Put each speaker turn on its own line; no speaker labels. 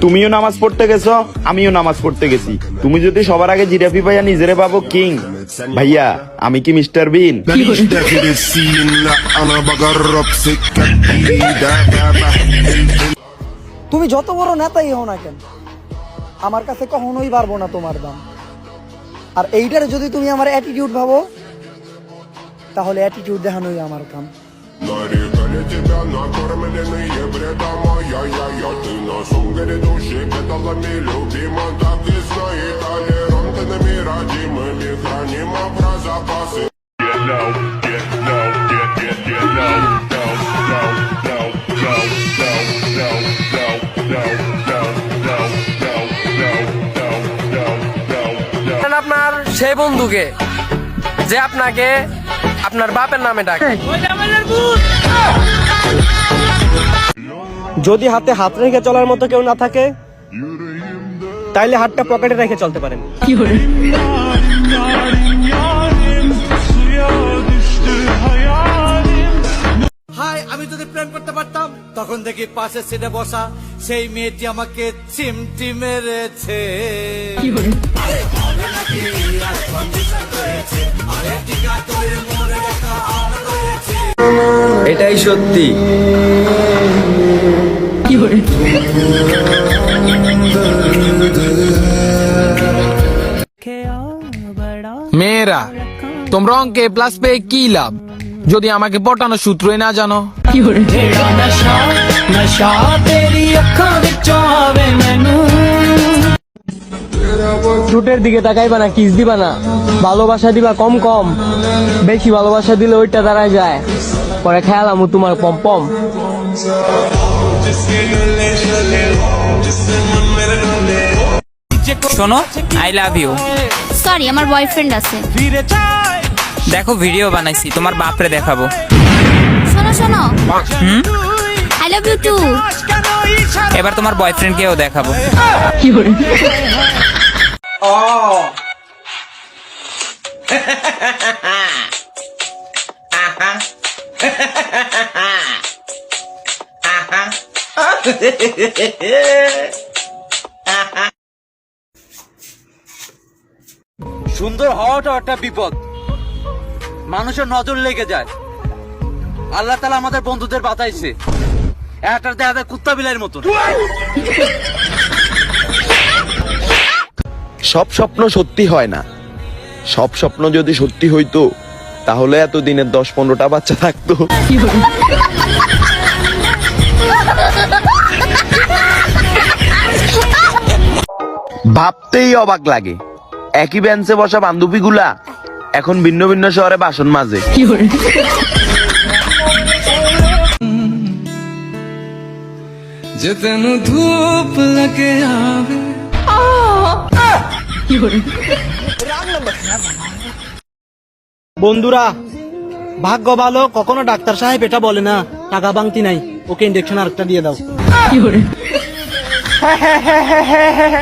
তুমিও নামাজ পড়তে গেছো, আমিও নামাজ পড়তে গেছি। তুমি যদি সবার আগে জিরাফি ভাইয়া নিজেরে ভাবো কিং, ভাইয়া আমি কি মিস্টার বিন?
ماليش داخل السين، لا انا بجرب سكة جديدة ببهدل.
তুমি যত বড় নেতাই হও না কেন, আমার কাছে কখনোই পারবো না তোমার দাম। আর এইটারে যদি তুমি আমার অ্যাটিটিউড ভাবো, তাহলে অ্যাটিটিউড দেখানোই আমার কাম।
Нарекали тебя накормленные бреда моя, я ты на сунгере души педалами любима, так и знай, толерантными родимыми храним про запасы.
আপনার সেই বন্ধুকে যে আপনাকে আপনার বাপের নামে ডাকে।
যদি হাতে হাত রেখে চলার মতো কেউ না থাকে, তাইলে হাতটা পকেটে রেখে চলতে পারেন।
হাই, আমি যদি প্রেম করতে পারতাম তখন দেখি পাশে সিটে বসা সেই মেয়েটি আমাকে চিমটি মেরেছে।
এটাই সত্যি।
মেয়েরা, তোমরা অঙ্কে প্লাস পেয়ে কি লাভ যদি আমাকে পটানো সূত্রই না জানো?
ঠোঁটের দিকে তাকাইবা না, কিস দিবা না, ভালোবাসা দিবা কম কম, বেশি ভালোবাসা দিলে ওইটা দাঁড়ায় যায়, পরে খেয়ালাম তোমার পম পম।
শোনো, আই লাভ ইউ।
সরি, আমার বয়ফ্রেন্ড আছে।
দেখো ভিডিও বানাইছি, তোমার বাপরে দেখাবো।
শোনো শোনো, আই লাভ ইউ টু।
এবার তোমার বয়ফ্রেন্ডকেও দেখাবো।
সুন্দর হওয়াটাও একটা বিপদ, মানুষের নজর লেগে যায়। আল্লাহ তাআলা আমাদের বন্ধুদের বাঁচাইছে, একটা দেখা যায় কুত্তা বিলাইয়ের মতন।
সব স্বপ্ন সত্যি হয় না। সব স্বপ্ন যদি সত্যি হইতো, তাহলে এতদিনের 10-15টা বাচ্চা থাকতো। ভাবতেই অবাক লাগে, একই বেঞ্চে বসা বান্ধবীগুলা এখন ভিন্ন ভিন্ন শহরে বাসন মাজে।
বন্ধুরা, ভাগ্য ভালো, কখনো ডাক্তার সাহেব এটা বলে না টাকা বাংতি নাই, ওকে ইনজেকশন আরেকটা দিয়ে দাও।